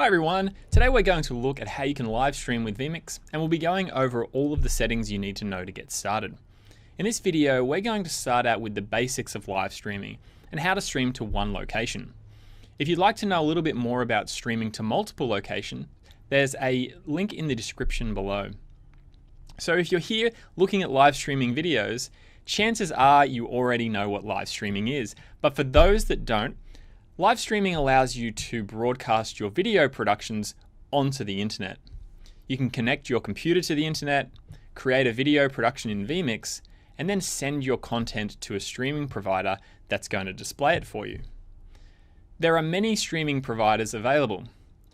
Hi everyone, today we're going to look at how you can live stream with vMix, and we'll be going over all of the settings you need to know to get started. In this video, we're going to start out with the basics of live streaming and how to stream to one location. If you'd like to know a little bit more about streaming to multiple locations, there's a link in the description below. So if you're here looking at live streaming videos, chances are you already know what live streaming is, but for those that don't, live streaming allows you to broadcast your video productions onto the internet. You can connect your computer to the internet, create a video production in vMix, and then send your content to a streaming provider that's going to display it for you. There are many streaming providers available.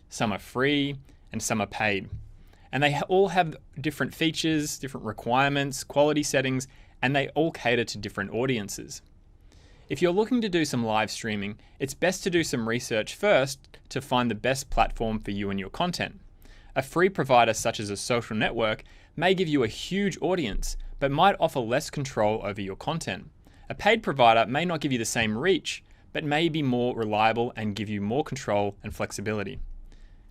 Some are free and some are paid. And they all have different features, different requirements, quality settings, and they all cater to different audiences. If you're looking to do some live streaming, it's best to do some research first to find the best platform for you and your content. A free provider such as a social network may give you a huge audience, but might offer less control over your content. A paid provider may not give you the same reach, but may be more reliable and give you more control and flexibility.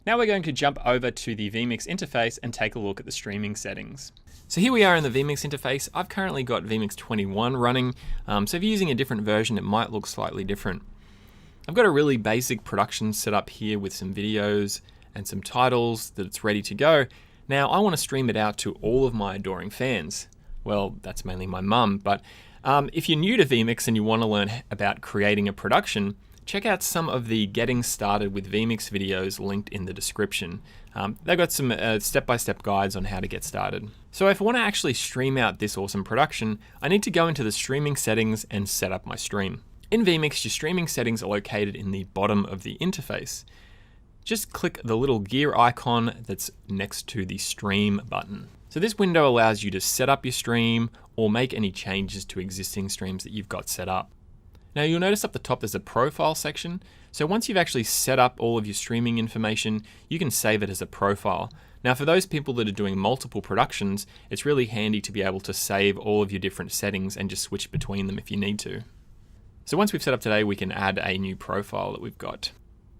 Now we're going to jump over to the vMix interface and take a look at the streaming settings. So here we are in the vMix interface. I've currently got vMix 21 running, so if you're using a different version, it might look slightly different. I've got a really basic production set up here with some videos and some titles that it's ready to go. Now I want to stream it out to all of my adoring fans. Well, that's mainly my mum, but if you're new to vMix and you want to learn about creating a production, check out some of the Getting Started with vMix videos linked in the description. They've got some step-by-step guides on how to get started. So if I want to actually stream out this awesome production, I need to go into the streaming settings and set up my stream. In vMix, your streaming settings are located in the bottom of the interface. Just click the little gear icon that's next to the stream button. So this window allows you to set up your stream or make any changes to existing streams that you've got set up. Now you'll notice up the top there's a profile section. So once you've actually set up all of your streaming information, you can save it as a profile. Now for those people that are doing multiple productions, it's really handy to be able to save all of your different settings and just switch between them if you need to. So once we've set up today, we can add a new profile that we've got.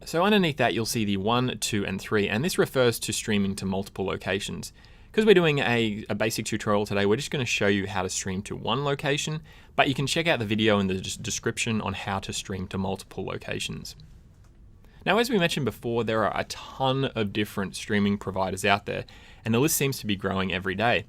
So underneath that you'll see the 1, 2, and 3, and this refers to streaming to multiple locations. Because we're doing a basic tutorial today, we're just going to show you how to stream to one location, but you can check out the video in the description on how to stream to multiple locations. Now, as we mentioned before, there are a ton of different streaming providers out there, and the list seems to be growing every day.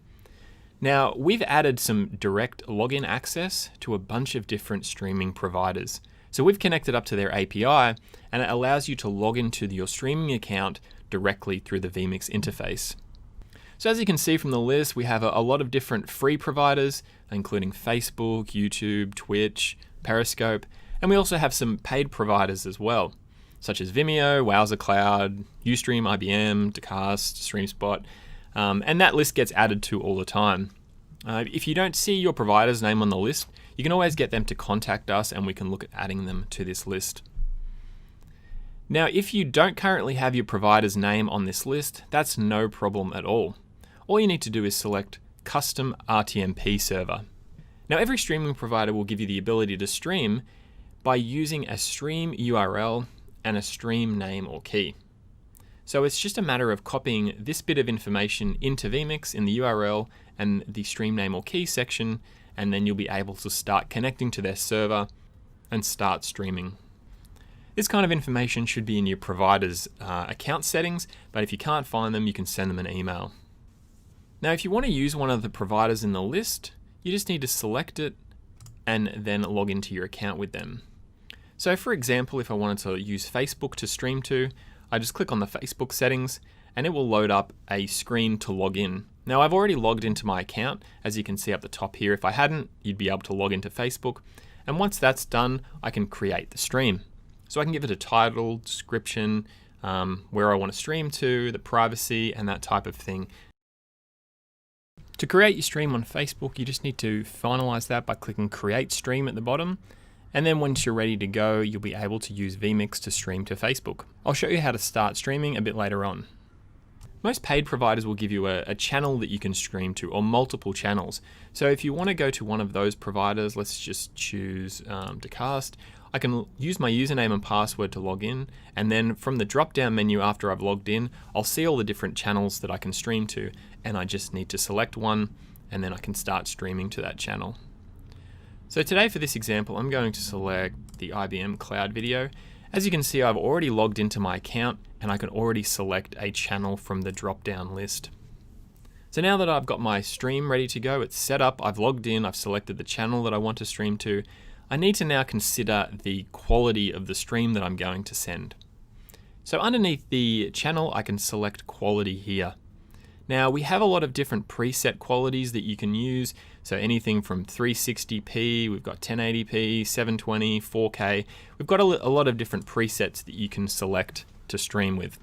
Now, we've added some direct login access to a bunch of different streaming providers. So we've connected up to their API, and it allows you to log into your streaming account directly through the vMix interface. So as you can see from the list, we have a lot of different free providers, including Facebook, YouTube, Twitch, Periscope, and we also have some paid providers as well, such as Vimeo, Wowzer Cloud, Ustream, IBM, Dacast, StreamSpot, and that list gets added to all the time. If you don't see your provider's name on the list, you can always get them to contact us and we can look at adding them to this list. Now, if you don't currently have your provider's name on this list, that's no problem at all. All you need to do is select Custom Rtmp Server. Now, every streaming provider will give you the ability to stream by using a stream URL and a stream name or key. So it's just a matter of copying this bit of information into vMix in the URL and the stream name or key section, and then you'll be able to start connecting to their server and start streaming. This kind of information should be in your provider's account settings, but if you can't find them, you can send them an email. Now, if you want to use one of the providers in the list, you just need to select it and then log into your account with them. So for example, if I wanted to use Facebook to stream to, I just click on the Facebook settings and it will load up a screen to log in. Now I've already logged into my account, as you can see up the top here. If I hadn't, you'd be able to log into Facebook. And once that's done, I can create the stream. So I can give it a title, description, where I want to stream to, the privacy, and that type of thing. To create your stream on Facebook, you just need to finalize that by clicking Create Stream at the bottom. And then once you're ready to go, you'll be able to use vMix to stream to Facebook. I'll show you how to start streaming a bit later on. Most paid providers will give you a channel that you can stream to, or multiple channels. So if you want to go to one of those providers, let's just choose Decast. I can use my username and password to log in, and then from the drop-down menu after I've logged in, I'll see all the different channels that I can stream to, and I just need to select one, and then I can start streaming to that channel. So today for this example, I'm going to select the IBM Cloud video. As you can see, I've already logged into my account and I can already select a channel from the drop-down list. So now that I've got my stream ready to go, it's set up, I've logged in, I've selected the channel that I want to stream to, I need to now consider the quality of the stream that I'm going to send. So underneath the channel, I can select quality here. Now we have a lot of different preset qualities that you can use. So anything from 360p, we've got 1080p, 720, 4K. We've got a lot of different presets that you can select to stream with.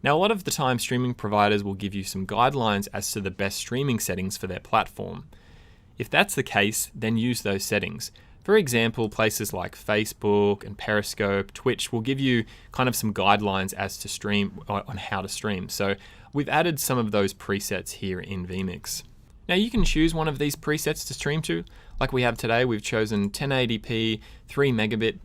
Now a lot of the time streaming providers will give you some guidelines as to the best streaming settings for their platform. If that's the case, then use those settings. For example, places like Facebook and Periscope, Twitch will give you kind of some guidelines as to stream, on how to stream. So we've added some of those presets here in vMix. Now you can choose one of these presets to stream to. Like we have today, we've chosen 1080p, 3 megabit.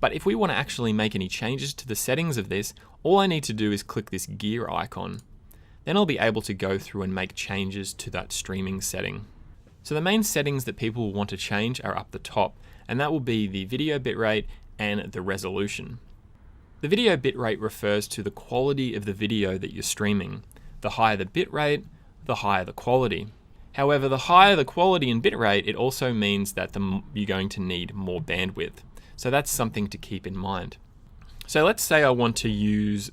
But if we want to actually make any changes to the settings of this, all I need to do is click this gear icon. Then I'll be able to go through and make changes to that streaming setting. So the main settings that people will want to change are up the top, and that will be the video bitrate and the resolution. The video bitrate refers to the quality of the video that you're streaming. The higher the bitrate, the higher the quality. However, the higher the quality and bitrate, it also means that you're going to need more bandwidth. So that's something to keep in mind. So let's say I want to use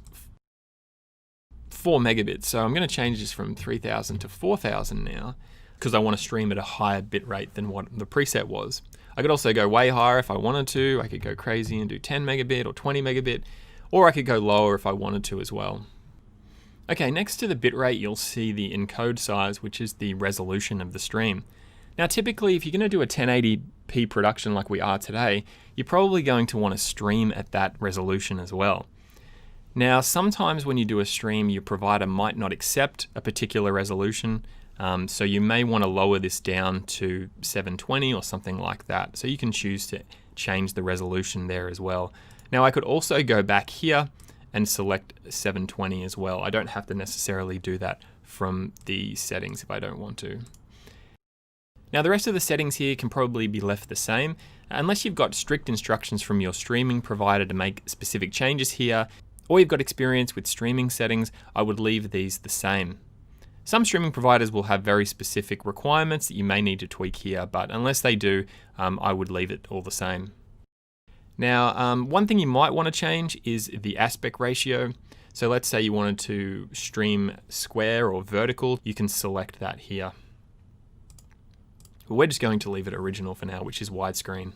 4 megabits. So I'm going to change this from 3000 to 4000 now, because I want to stream at a higher bitrate than what the preset was. I could also go way higher if I wanted to. I could go crazy and do 10 megabit or 20 megabit, or I could go lower if I wanted to as well. Okay, next to the bitrate, you'll see the encode size, which is the resolution of the stream. Now, typically, if you're going to do a 1080p production like we are today, you're probably going to want to stream at that resolution as well. Now, sometimes when you do a stream, your provider might not accept a particular resolution, so you may want to lower this down to 720 or something like that. So you can choose to change the resolution there as well. Now I could also go back here and select 720 as well. I don't have to necessarily do that from the settings if I don't want to. Now the rest of the settings here can probably be left the same, unless you've got strict instructions from your streaming provider to make specific changes here, or you've got experience with streaming settings, I would leave these the same. Some streaming providers will have very specific requirements that you may need to tweak here, but unless they do, I would leave it all the same. Now, one thing you might want to change is the aspect ratio. So let's say you wanted to stream square or vertical, you can select that here. But we're just going to leave it original for now, which is widescreen.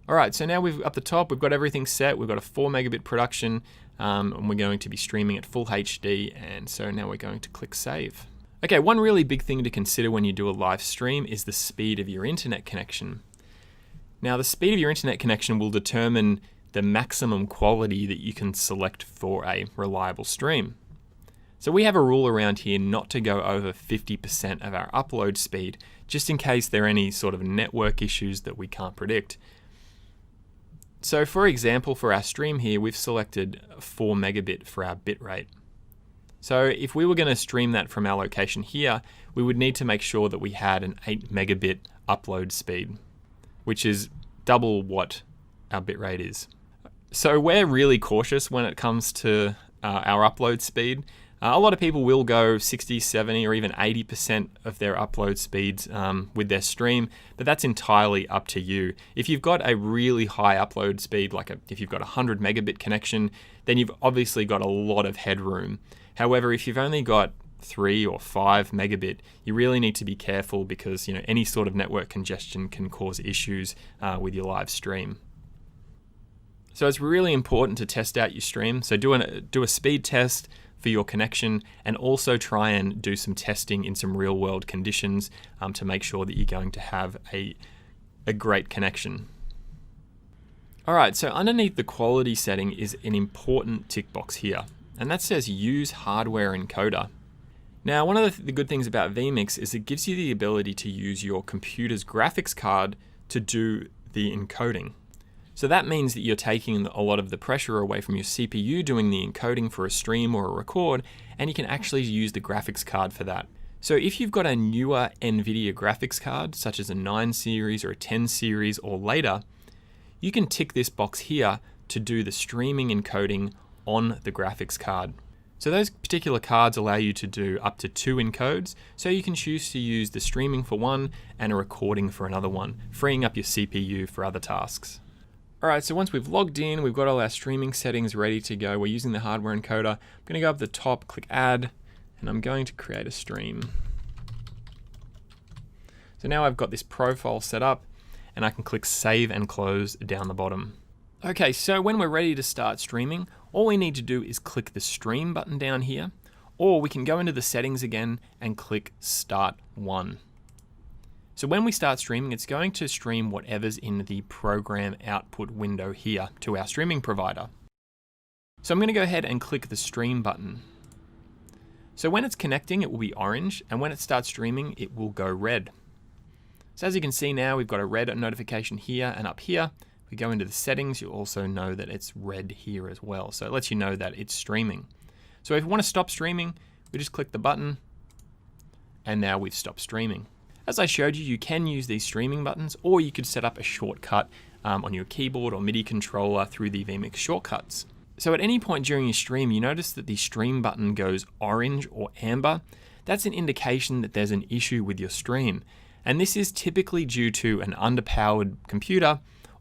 All right, so now up the top, we've got everything set. We've got a 4 megabit production, and we're going to be streaming at full HD, and so now we're going to click save. Okay, one really big thing to consider when you do a live stream is the speed of your internet connection. Now, the speed of your internet connection will determine the maximum quality that you can select for a reliable stream. So we have a rule around here not to go over 50% of our upload speed, just in case there are any sort of network issues that we can't predict. So for example, for our stream here, we've selected 4 megabit for our bitrate. So if we were going to stream that from our location here, we would need to make sure that we had an 8 megabit upload speed, which is double what our bitrate is. So we're really cautious when it comes to our upload speed. A lot of people will go 60, 70, or even 80% of their upload speeds with their stream, but that's entirely up to you. If you've got a really high upload speed, if you've got a 100 megabit connection, then you've obviously got a lot of headroom. However, if you've only got 3 or 5 megabit, you really need to be careful because any sort of network congestion can cause issues with your live stream. So it's really important to test out your stream. So do a speed test for your connection, and also try and do some testing in some real world conditions to make sure that you're going to have a great connection. All right, so underneath the quality setting is an important tick box here. and that says use hardware encoder. Now, one of the good things about vMix is it gives you the ability to use your computer's graphics card to do the encoding. So that means that you're taking a lot of the pressure away from your CPU doing the encoding for a stream or a record, and you can actually use the graphics card for that. So if you've got a newer NVIDIA graphics card, such as a 9 series or a 10 series or later, you can tick this box here to do the streaming encoding on the graphics card. So those particular cards allow you to do up to 2 encodes, so you can choose to use the streaming for one and a recording for another one, freeing up your CPU for other tasks. Alright, so once we've logged in, we've got all our streaming settings ready to go. We're using the hardware encoder. I'm going to go up the top, click add, and I'm going to create a stream. So now I've got this profile set up, and I can click save and close down the bottom. Okay, so when we're ready to start streaming, all we need to do is click the stream button down here, or we can go into the settings again and click start one. So when we start streaming, it's going to stream whatever's in the program output window here to our streaming provider. So I'm going to go ahead and click the stream button. So when it's connecting, it will be orange, and when it starts streaming, it will go red. So as you can see now, we've got a red notification here and up here. We go into the settings, you'll also know that it's red here as well. So it lets you know that it's streaming. So if you want to stop streaming, we just click the button, and now we've stopped streaming. As I showed you, you can use these streaming buttons, or you could set up a shortcut on your keyboard or MIDI controller through the vMix shortcuts. So at any point during your stream, you notice that the stream button goes orange or amber. That's an indication that there's an issue with your stream. And this is typically due to an underpowered computer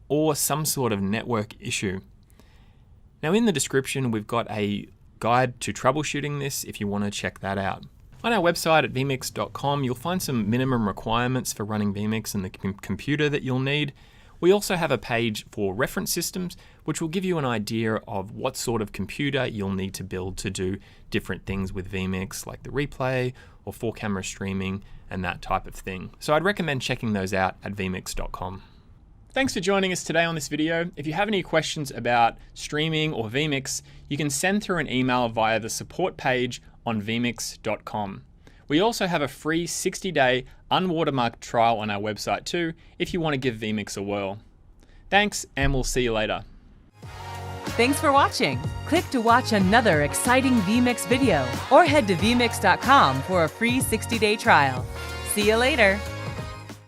or some sort of network issue. Now in the description, we've got a guide to troubleshooting this if you want to check that out. On our website at vmix.com, you'll find some minimum requirements for running vMix and the computer that you'll need. We also have a page for reference systems, which will give you an idea of what sort of computer you'll need to build to do different things with vMix, like the replay or 4-camera streaming and that type of thing. So I'd recommend checking those out at vmix.com. Thanks for joining us today on this video. If you have any questions about streaming or vMix, you can send through an email via the support page on vmix.com. We also have a free 60-day unwatermarked trial on our website too, if you want to give vMix a whirl. Thanks, and we'll see you later. Thanks for watching. Click to watch another exciting vMix video, or head to vmix.com for a free 60-day trial. See you later.